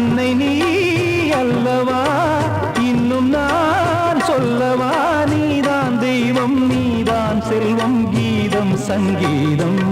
அன்னை நீ அல்லவா இன்னும் நான் சொல்லவா நீதான் தெய்வம் நீதான் செல்வம் கீதம் சங்கீதம்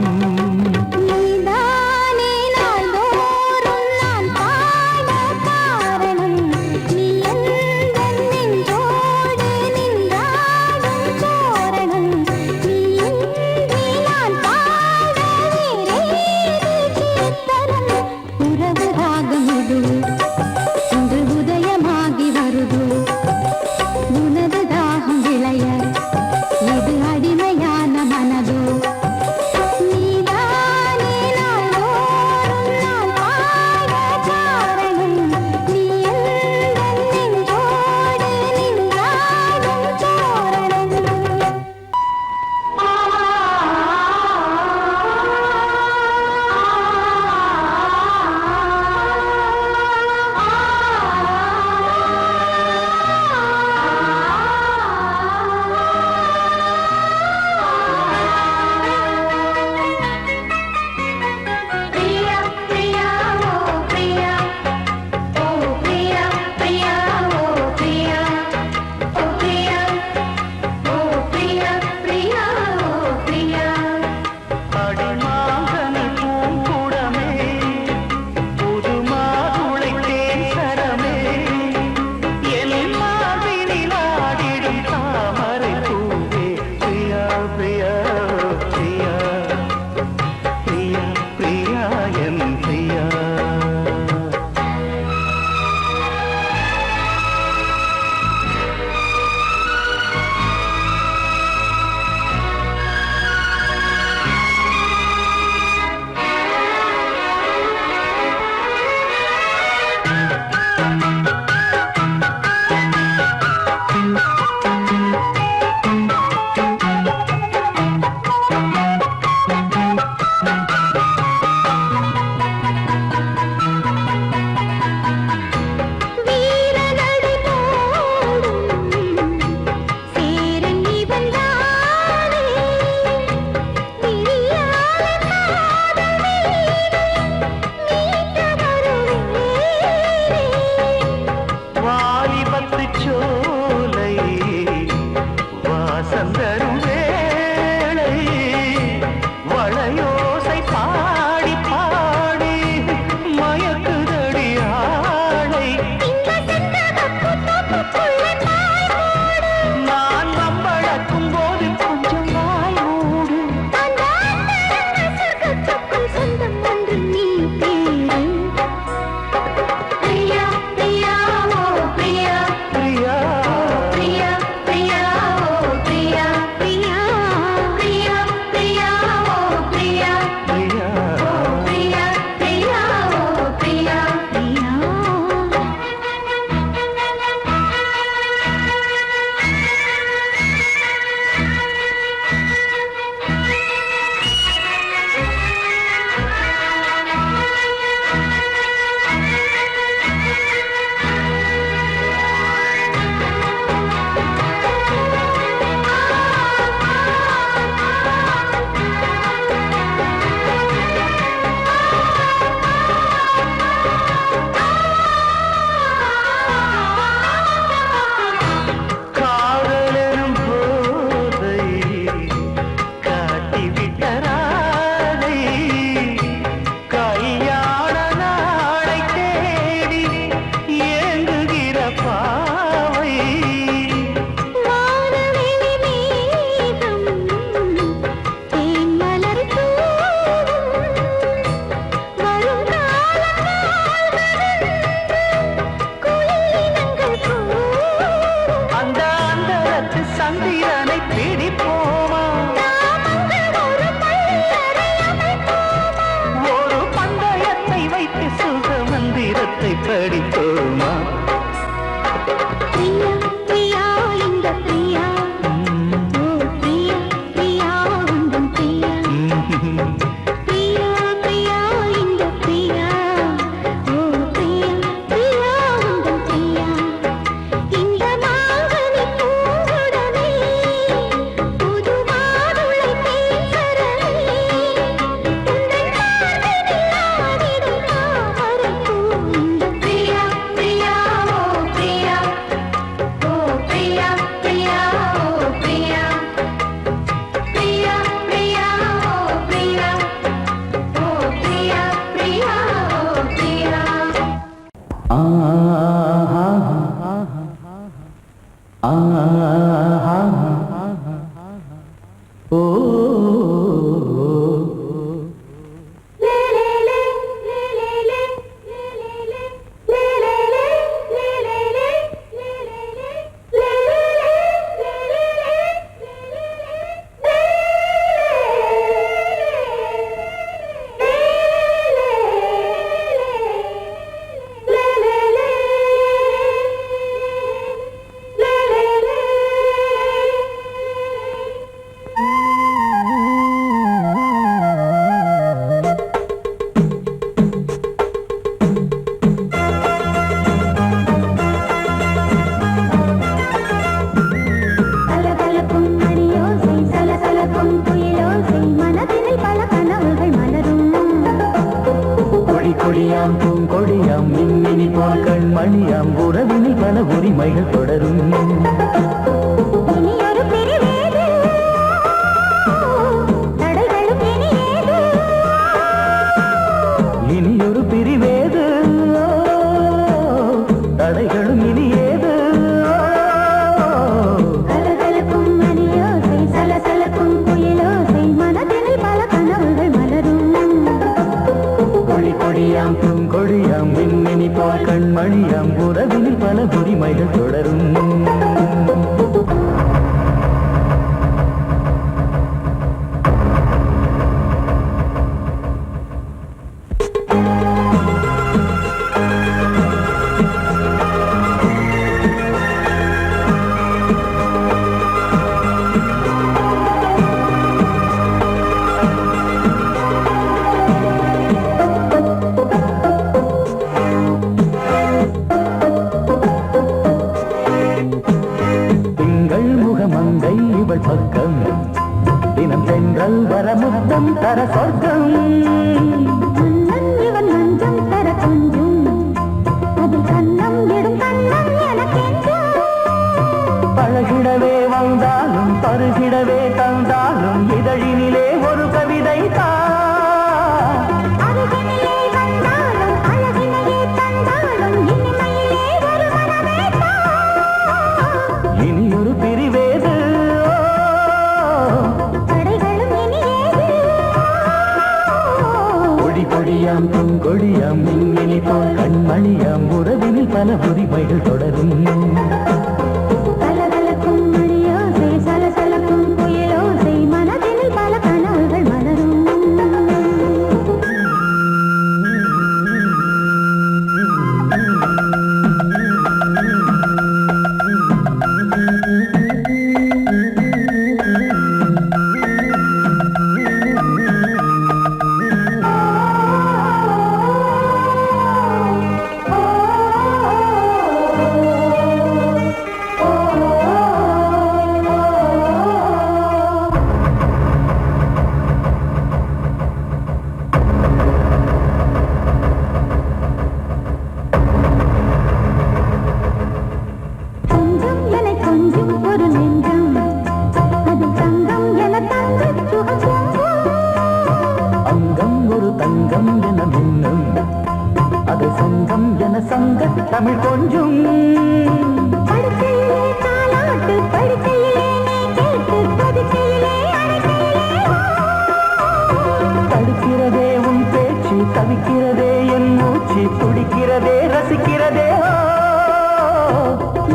கொடியாம் பூங்கொடியாம் மின்மினி போல் கண்மணியாம் உறவினில் பல உரிமைகள் தொடரும். இனியொரு பிரிவேது தடைகளும் இனி ஏது. கொடியாம் பூங்கொடியாம் மின்மினி போல் கண்மணியாம் உறவினில் பல உரிமைகள் தொடரும். மங்கை இவள் பக்கம் தினம் சென்றல் வர முத்தம் தர சொர்க்கம். இவன் மஞ்சம் தர கொஞ்சம் அதில் கண்ணம் இடும் கண்ணம் எனக்கென்றும். பழகிடவே வந்தாலும் பருகிடவே தந்தாலும் இதழினிலே ஒரு கவிதை தான். இனியொரு பிரிவேது கொடியாம் பூங்கொடியாம் மின்மினி போல் கண்மணியாம் உறவினில் பல உரிமைகள் தொடரும். கலகலக்கும் மணியோசை சலசலக்கும் குயிலோசை மனதினில் பல கனவுகள் மலரும். தங்கம் என மின்னும் அது சங்கம் என சங்க தமிழ் கொஞ்சம். தடுக்கிறதே உன் பேச்சு தவிக்கிறதே என் மூச்சு துடிக்கிறதே ரசிக்கிறதே.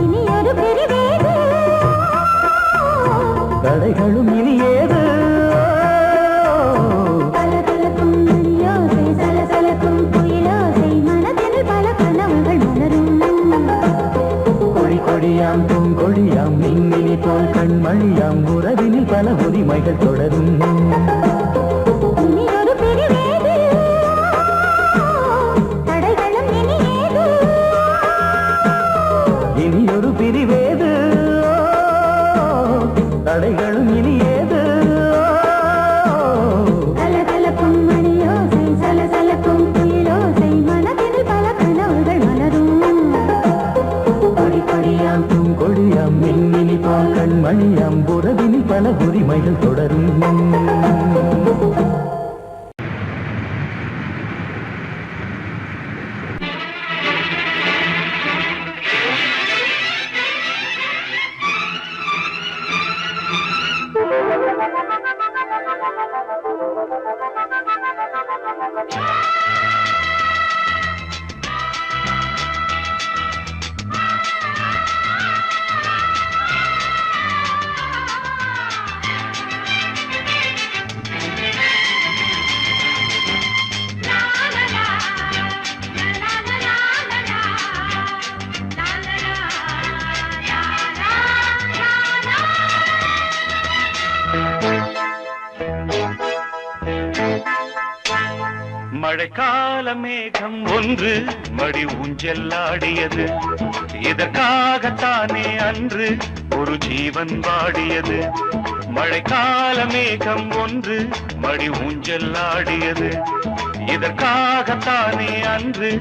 இனியொரு பிரிவேது தடைகளும் இனி ஏது. கொடியாம் பூங்கொடியாம் மின்மினி போல் கண்மணியாம் உறவினில் பல உரிமைகள் தொடரும். இனியொரு பிரிவேது தடைகளும் இனி ஏது. இனியொரு பிரிவேது தடைகளும் இனி ஏது. கலகலக்கும் மணியோசை சலசலக்கும் குயிலோசை மனதில் பல கனவுகள் மலரும். கொடியாம் பூங்கொடியாம் மின்மினி போல் கண்மணியாம் உறவினில் பல உரிமைகள் தொடரும். மழைக்கால மேகம் ஒன்று மடி ஊஞ்செல்லாடியது. இதற்காகத்தானே அன்று ஒரு ஜீவன் வாடியது. மழைக்கால மேகம் ஒன்று மடி ஊஞ்செல்லாடியது. இதற்காகத்தானே அன்று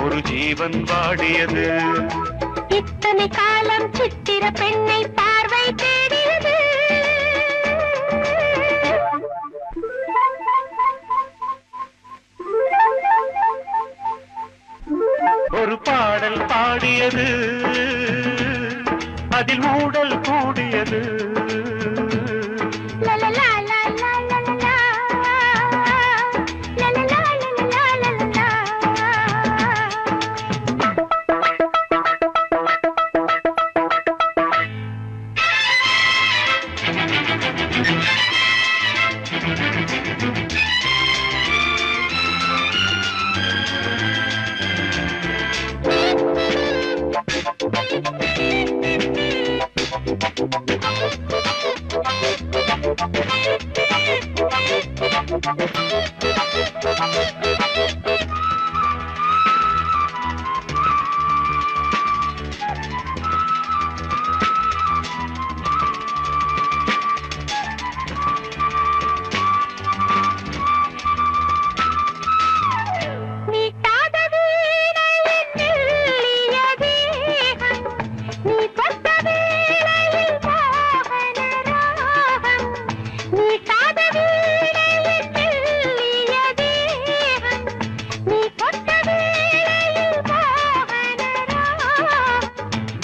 ஒரு ஜீவன் வாடியது. இத்தனை காலம் சித்திர பெண்ணை பார்வை தேடியது. ஒரு பாடல் பாடியது, அதில் ஊடல் கூடியது.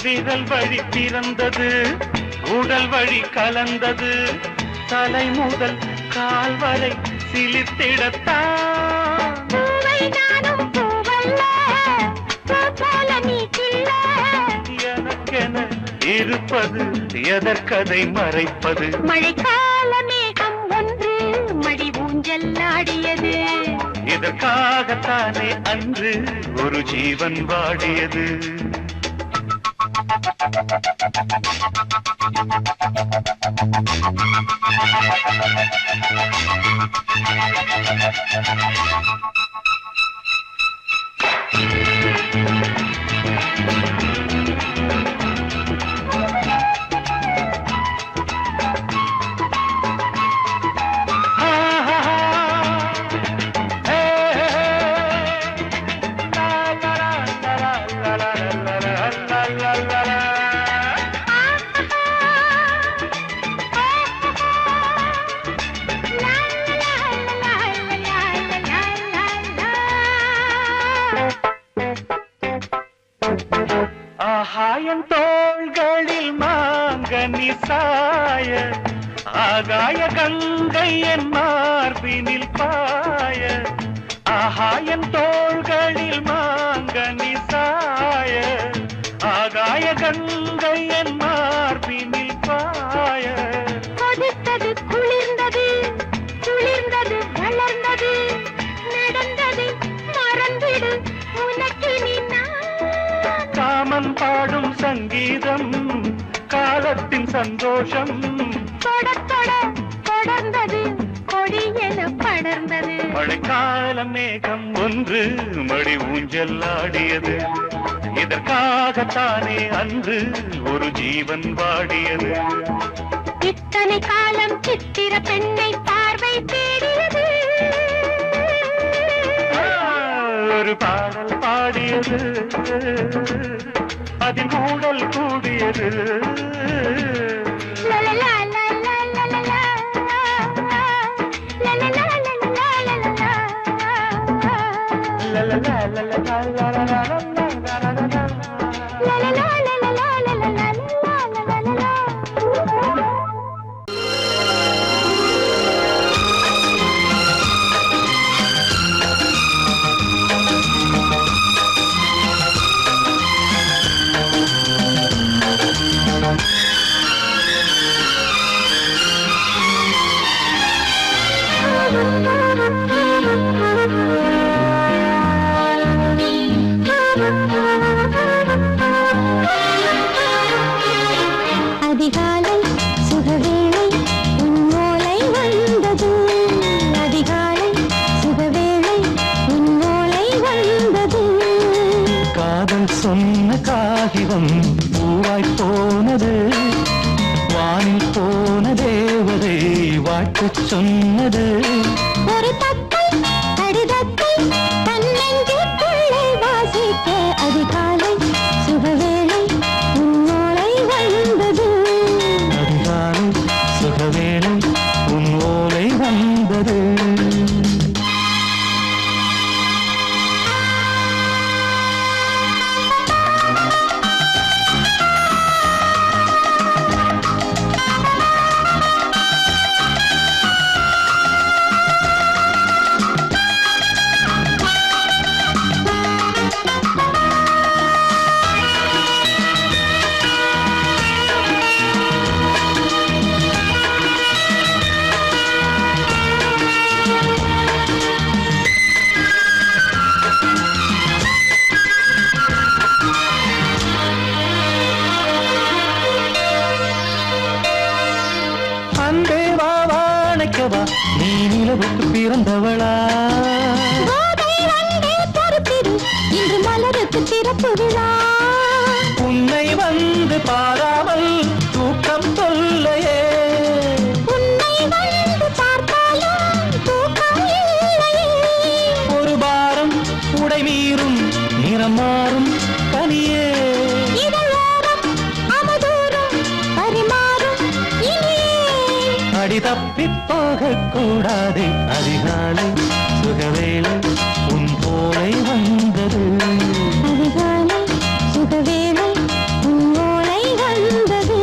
விரல் வழி பிறந்தது, உடல் வழி கலந்தது. தலை முதல் கால் வரை சிலிர்த்திடத்தான். எனக்கென இருப்பது எதற்கதை மறைப்பது? மழைக்கால மேகம் ஒன்று மடி ஊஞ்செல்லாடியது. இதற்காகத்தானே அன்று ஒரு ஜீவன் வாடியது. ஆகாயம் தோள்களில் மாங்கனி சாய, ஆகாய கங்கை என் மார்பினில் பாய. ஆகாயம் தோள்களில் மாங்கனி சாய, ஆகாய கங்கை என் மார்பினில் பாய. கொதித்தது, குளிர்ந்தது, குளிர்ந்தது, வளர்ந்தது, நடந்தது மறந்திடு உனக்கு நீ. காமன் பாடும் சங்கீதம், காலத்தின் சந்தோஷம். தொட தொட தொடர்ந்தது, கொடியென படர்ந்தது. மழைக்கால மேகம் ஒன்று மடி ஊஞ்செல்லாடியது. இதற்காகத்தானே அன்று ஒரு ஜீவன் வாடியது. இத்தனை காலம் சித்திர பெண்ணை பார்வை தேடியது. ஒரு பாடல் பாடியது, அதில் ஊடல் கூடியது. காதல் சொன்ன காகிதம் பூவாய் போனது, வானில் போன தேவதை வாழ்த்து சொன்னது. ஒரு தத்தை கடிதத்தை தன்னெஞ்சுக்குள்ளே வாசிக்க அதிகாலை சுகவேளை உன்னோளை வந்தது. அதிகாலை சுகவேளை உன் ஓலை வந்தது. நீ நிலவுக்கு பிறந்தவளா? இன்று மலருக்கு திறப்பு விழா. உன்னை வந்து பாராமல் தூக்கம் சொல்லையே. உன்னை வந்து பார்த்தாலும் தூக்கம் இல்லையே. ஒரு பாரம் உடை மீறும் நிறம் மாறும் கனியே. இதழோரம் அமதூரம் பரிமாறும் இனியே. அடி தப்பி போகக் கூடாது. அதிகாலை சுகவேளை உன் போலை வந்தது. அதிகாலை சுகவேளை உன் ஓலை வந்தது.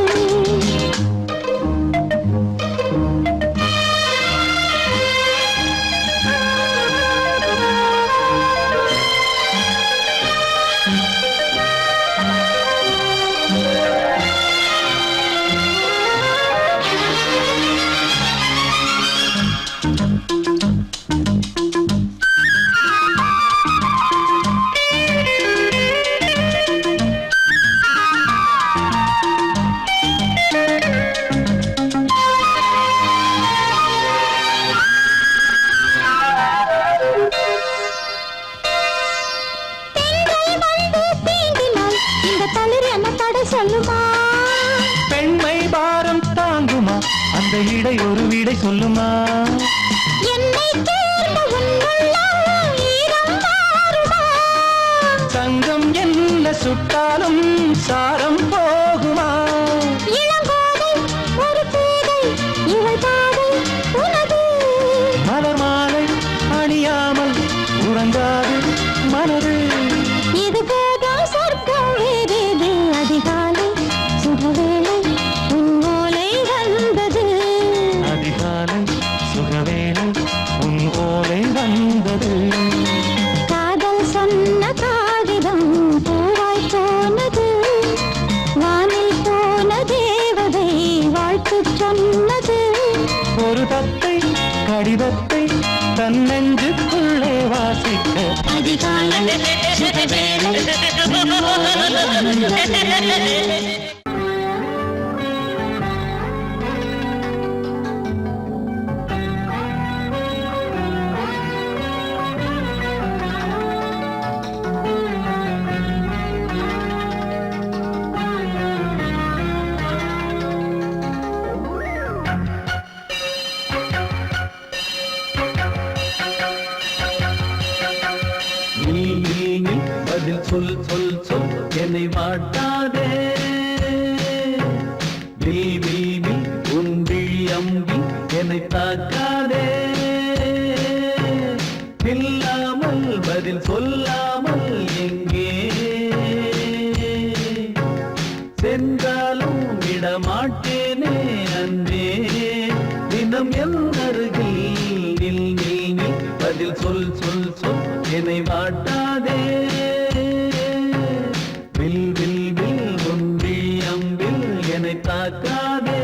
பெண்மை பாரம் தாங்குமா? அந்த இடை ஒரு விடை சொல்லுமா? என்னை தேர்ந்த உன்னுள்ளம் ஈரம் மாறுமா? சங்கம் என்ன சுட்டாலும் சாரம் போகுமா? இளங்கோதை ஒரு பேதை இவள் பாதை உனது. மலர் மாலை அணியாமல் உறங்காது மனது. இது போதும் சொர்க்கம் வேறேது. அதிகாலை சுகவேளை உன் ஓலை வந்தது. அதிகாலை சுகவேளை உன் ஓலை வந்தது. காதல் சொன்ன காகிதம் பூவாய் போனது, வானில் போன தேவதை வாழ்த்து சொன்னது. ஒரு தத்தை கடிதத்தை தன்னெஞ்சுக்குள்ளே வாசிக்க அதிகாலை சுகவேளை உன் ஓலை வந்தது. பதில் சொல் சொல் சொல் என்னை வாட்டாதே. உன் விழி அம்பி என்னை தாக்காதே. இல்லாமல் பதில் சொல்லாமல் எங்கே சென்றாலும் விடமாட்டேனே அன்பே. தினம் என் அருகில் நில் நில் நில். பதில் சொல் சொல் சொல் என்னை வாட்டாதே. வில் வில் வில் உன் விழி அம்பில் என்னை தாக்காதே.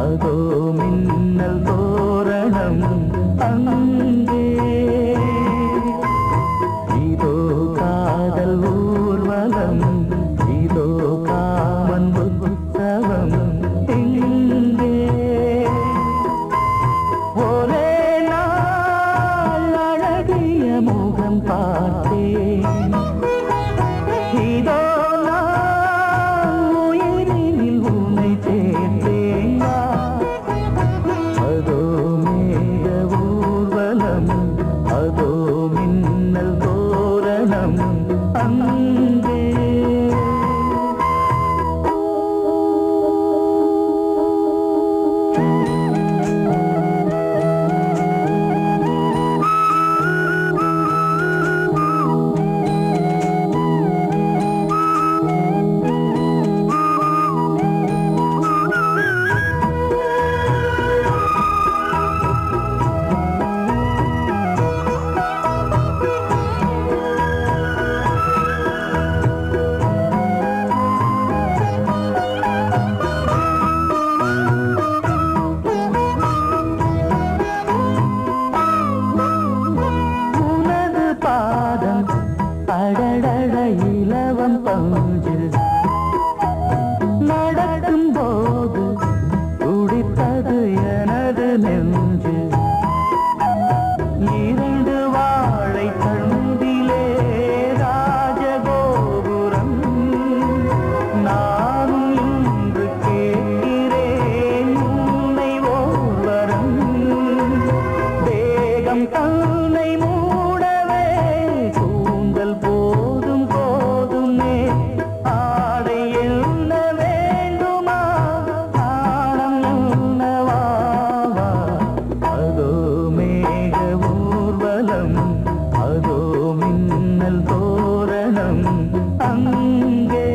அதோ மின்னல் தோரணம் அங்கே இதோ காதல் ஊர்வலம் இதோ காமன் உற்சவம் இங்கே ஒரே நாள் அழகிய முகம் பார்த்தேன் இதோ நான் உயிரினில் உன்னை சேர்த்தேன் அதோ மேக ஊர்வலம் அதோ மின்னல் தோரணம் அங்கே உனது பாதம் அடடட இலவம் பஞ்சு நடக்கும் போது துடித்தது எனது நெஞ்சு இரண்டு வாழை தண்டிலே ராஜகோபுரம் நானும் இன்று கேட்கிறேன் உன்னை ஓர்வரம் தேகம் தன்னை மூடவே கூந்தல் போதும் போதுமே ஆடை என்ன வேண்டுமா ஆடம் என்னவா அதோ மேக ஊர்வலம் அதோ மின்னல் தோரணம் அங்கே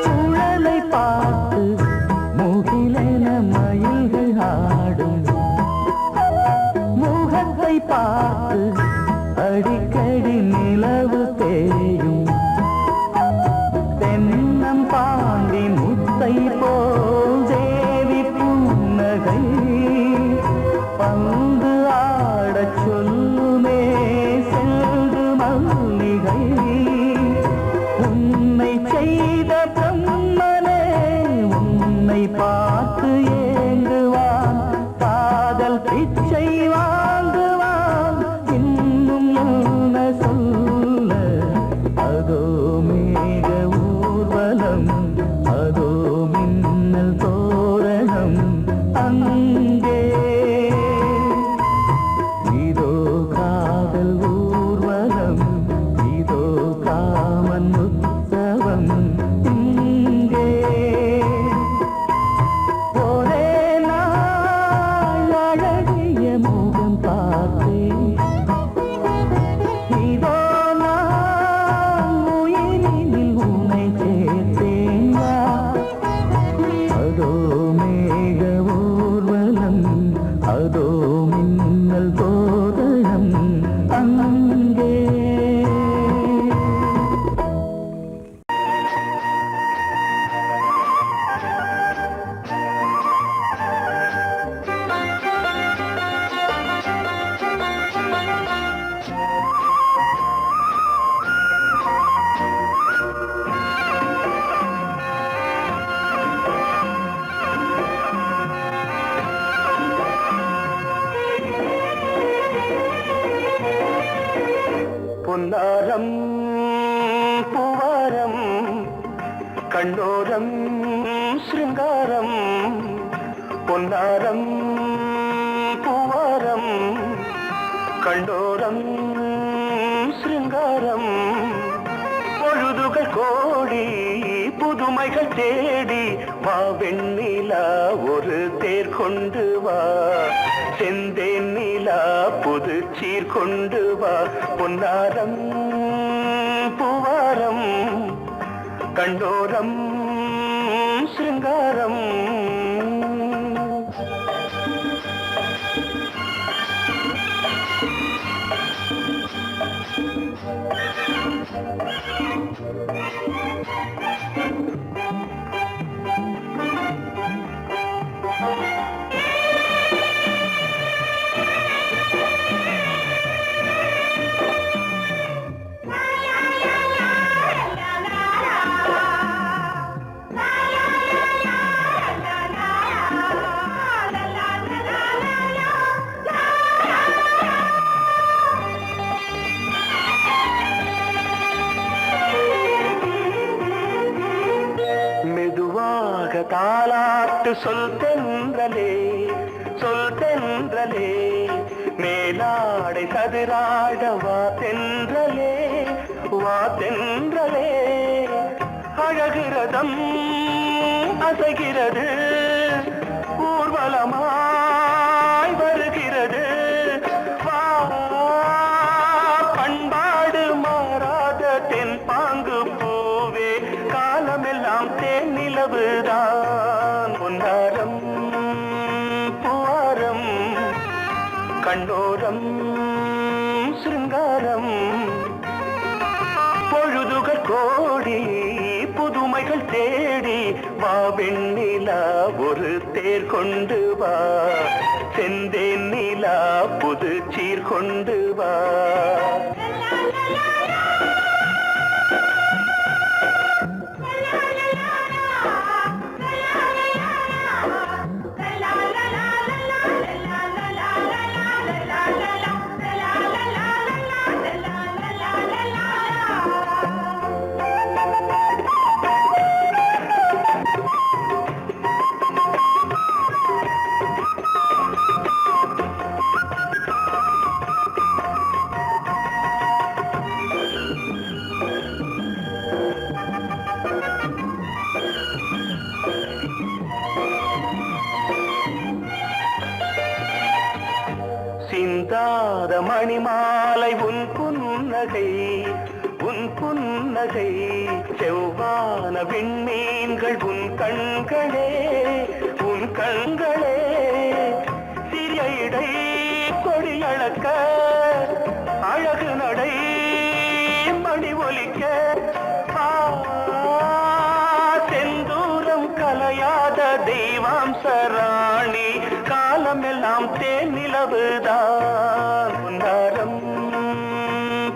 சுழலை பார்த்து முகிலென மயில்கள் ஆடும் முகத்தை பார்த்து அடிக்கடி நிலவு தேயும் தென்னம் பாண்டி முத்தை போல் தேவி புன்னகை பந்து ஆடச் சொல்லுமே செல்து மல்லிகை உன்னை செய்த பிரம்மனே உன்னை பார்த்து ஏங்குவான் காதல் பிச்சை வாங்குவான் இன்னும் என்ன சொல்ல அதோ மேக ஊர்வலம் அதோ மின்னல் தோரணம் அங்கே இதோ காதல் ஊர்வலம் இதோ காமன் உற்சவம் இங்கே ஒரே நாள் அழகிய முகம் பார்த்தேன் இதோ நான் உயிரினில் உன்னை சேர்த்தேன் அதோ மேக ஊர்வலம் அதோ மின்னல் தோரணம் அங்கே பொன்னாரம் பூவாரம் கண்ணோரம் சிங்காரம் பொன்னாரம் பூவாரம் கண்டோரம் சிங்காரம் பொழுதுகள் கோடி புதுமைகள் தேடி வா வெண்ணிலா ஒரு தேர் கொண்டு வா செந்தேன் நிலா புது சீர் கொண்டு வா பொன்னாரம் பூவாரம் கண்டோரம் சிங்காரம் தாலாட்டு சொல் தென்றலே மேலாடை சதுராட வா தென்றலே அழகிறதம் அசைகிறது ஊர்வலமாய் வருகிறது வா பண்பாடு மாறாத தென் பாங்கு பூவே காலமெல்லாம் தேன் நிலவுதான் பொன்னாரம் பூவாரம் கண்டோரம் சிங்காரம் பொழுதுகள் கோடி புதுமைகள் தேடி வா வெண்ணிலா ஒரு தேர் கொண்டு வா செந்தேன் நிலா புது சீர் கொண்டு வா சிந்தாத மணிமாலை உன் புன்னகை செவ்வான விண்மீன்கள் உன் கண்களே சிறிய இடை கொடியளக்க அழகு நடை மணி ஒலிக்க செந்தூரம் கலையாத தெய்வாம்சராணி காலமெல்லாம் தேன் நிலவுதான் பொன்னாரம்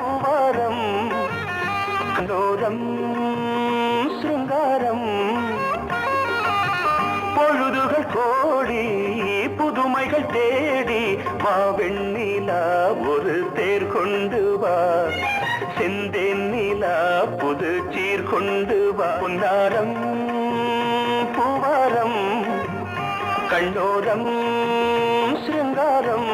பூவாரம் கண்டோரம் சிங்காரம் பொழுதுகள் கோடி புதுமைகள் தேடி வா வெண்ணிலா ஒரு தேர் கொண்டு வா செந்தேன் நிலா புது சீர் கொண்டு வா பொன்னாரம் பூவாரம் கண்டோரம் சிங்காரம்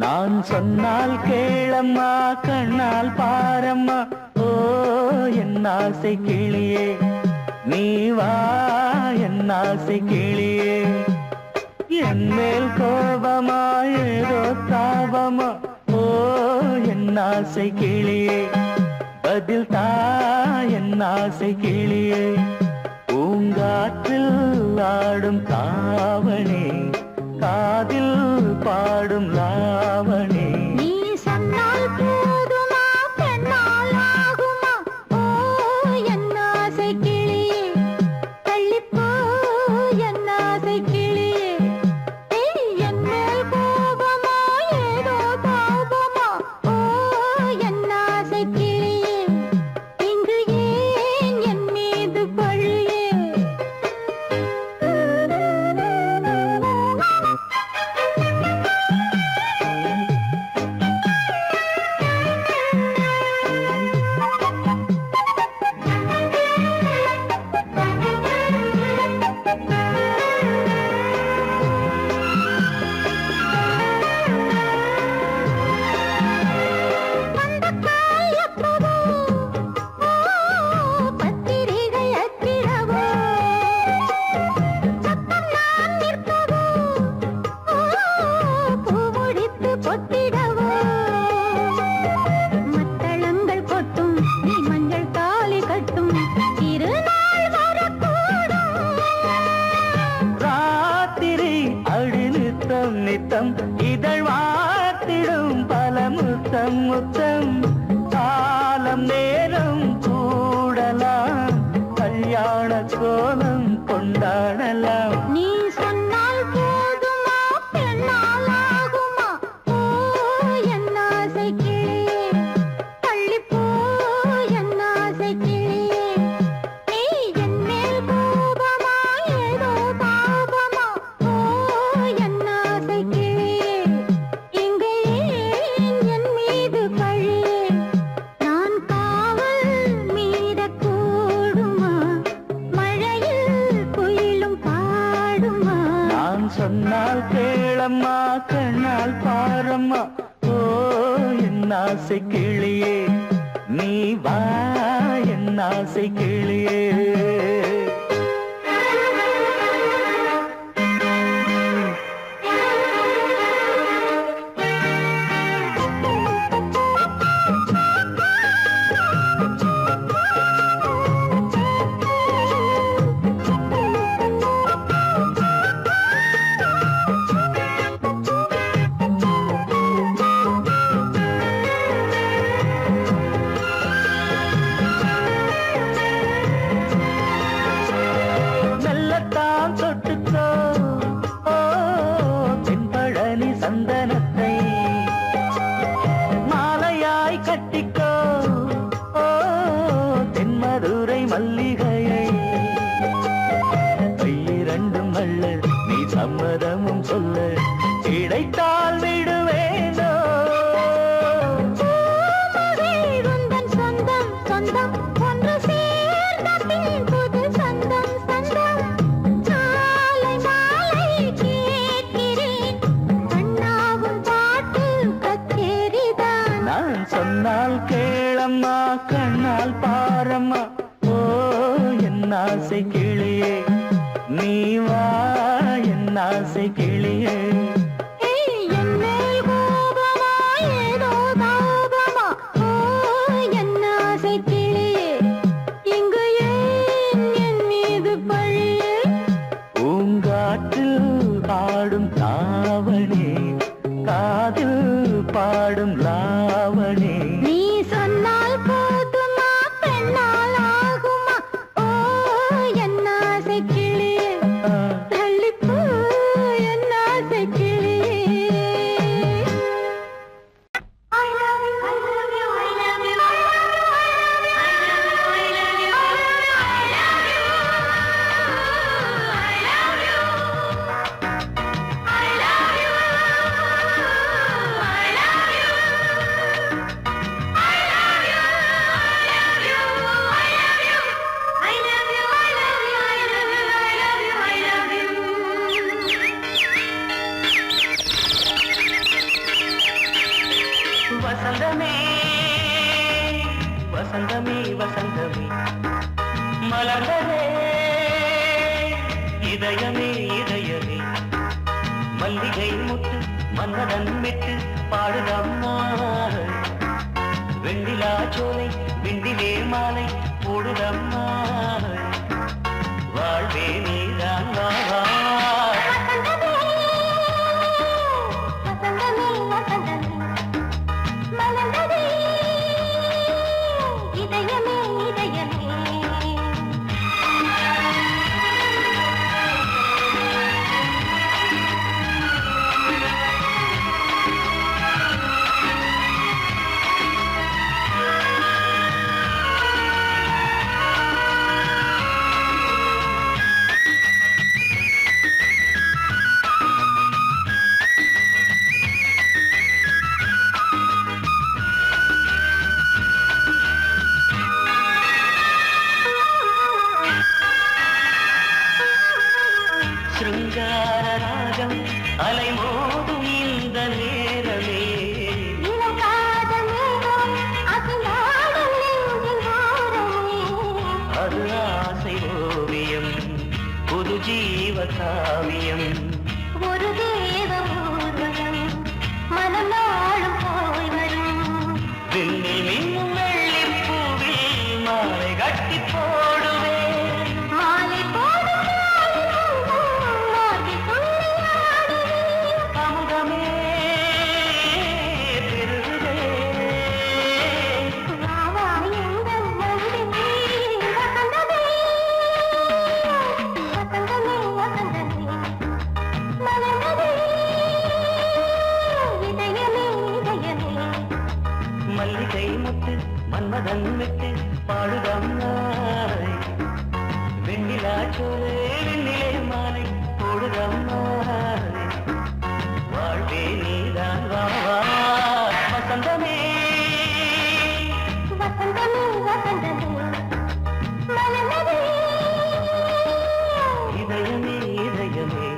நான் சொன்னால் கேளம்மா கண்ணால் பாரம்மா ஓ என் ஆசை கிளியே நீ வா என் ஆசை கிளியே என் மேல் கோபமா ஏதோ தாபமா ஓ என் ஆசை கிளியே பதில் தா என் ஆசை கிளியே பூங்காற்றில் ஆடும் தாவணி காதில் பாடும் ராவணி நீ சொன்னால் போதுமா பெண்ணால் ஆகுமா ஓ என் ஆசை கிளியே தள்ளிப்போ என் ஆசை கிளியே என் மேல் கோபமா ஏதோ காத்திடவோ மத்தளங்கள் கொட்டும் நீ மஞ்சள் தாலி கட்டும் திருநாள் வரக்கூடும் ராத்திரி அடி நித்தம் நித்தம் இதழ் வாத்திடும் பல முத்தம் முத்தம் காலம் நேரம் கூடலாம் கல்யாண கோலம் கொண்டாடலாம் நீ சொன்னால் போதுமா பெண்ணால் ஆகுமா ஓ என் ஆசை கிளியே தள்ளிப்போ என் ஆசை கிளியே நீ என் மேல் கோபமா ஏதோ தாபமா ஓ என் ஆசை கிளியே இங்கு ஏன் என் மீது பழியே நான் காவல் மீறக்கூடுமா மழையில் குயிலும் பாடுமா நான் சொன்னால் கேளம்மா கண்ணால் பாரம்மா ஓ என் ஆசை கிளியே நீ வா என் ஆசை கிளியே மெல்லத்தான் தொட்டுக்கோ ஓ தென்பழனி சந்தனத்தை மாலையாய் கட்டிக்கோ ஓ தென்மதுரை மல்லிகையை கையிரண்டும் அள்ள நீ சம்மதமும் சொல்ல கிடைத்தால் விடுவேனோ உந்தன் சொந்தம் சொந்தம் ஒன்று சேர்ந்த பின் புது சொந்தம் சொந்தம் மாலை மாலை கேட்கிறேன் கண்ணாவும் பாட்டு கச்சேரிதான் நான் சொன்னால் கேளம்மா கண்ணால் பாரம்மா ஓ என் ஆசை கிளியே நீ வா என் ஆசை கிளியே என் மேல் கோபமா ஏதோ தாபமா ஓ என் ஆசை கிளியே இங்கு ஏன் என் மீது பழியே பூங்காற்றில் பாடும் தாவணி காதில் பாடும் லாவணி நீ சொன்னால் போதுமா பெண்ணால் ஆகுமா ஓ என் ஆசை கிளியே தள்ளிப்போ என் ஆசை கிளியே I love you, I love you, I love you, I love you, I love you, I love you, I love you, I love you. வசந்தமே வசந்தமே வசந்தமே மலர்ந்ததே இதயமே இதயமே மல்லிகை முட்டு மன்னதன் விட்டு பாடுதம்மா வெண்ணிலா சோலை விண்டிலே மாலை போடுதம்மா வாழ்வே நீதான் வா வா. இதயமே இதயமே மின்னில் மின்னும் வெள்ளி பூவில் மாலை கட்டி போடுவேன் மாலை போடும் மாலை துள்ளியாடுவேன் அமுதமே பெருகுதே வாவா எங்கள் நந்தினி வசந்தமே வசந்தமே வசந்தமே மலர்ந்ததே இதயமே இதயமே மல்லிகை முத்து மன்மதன் விட்டு பாடுதம்மாய் வெண்ணிலா சோலை வெண்ணிலே மாலை போடுதம்மாய் வாழ்வே நீதான் வா வா வசந்தமே வசந்தமே வசந்தமே மலர்ந்ததே இதயமே இதயமே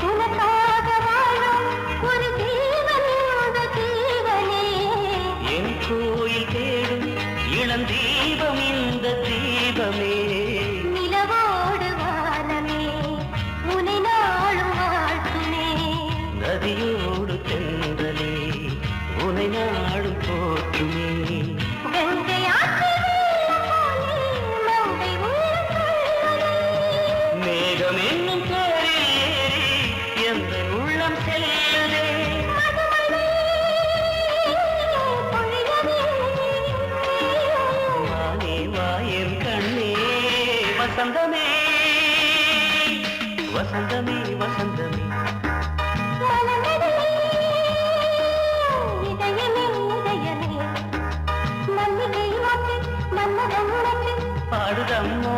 உனக்காக வாழும் ஒரு ஜீவன் இந்த ஜீவனே என் கோயில் தேடும் இளந்தீபம் இந்த தீபமே நிலவோடு வானமே உனை நாளும் வாழ்த்துமே நதியோடு தென்றலே உனை நாடும் போற்றுமே கங்கை ஆற்று வெள்ளம் போலே மங்கை உள்ளம் கொள்ளுதே. மேகம் என்னும் தேரில் ஏறி எந்த உள்ளம் செல்லுதே மதுமலை பொழியவே. வானே வாயன் கண்ணே வசந்தமே வசந்தமே வசந்தமே மலர்ந்ததே இதயமே இதயமே மல்லிகை மொட்டு மன்மதன் மொட்டு பாடுதம்மா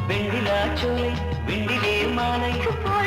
வெண்ணிலா சோலை வெண்ணிலே மாலை போடுதம்மா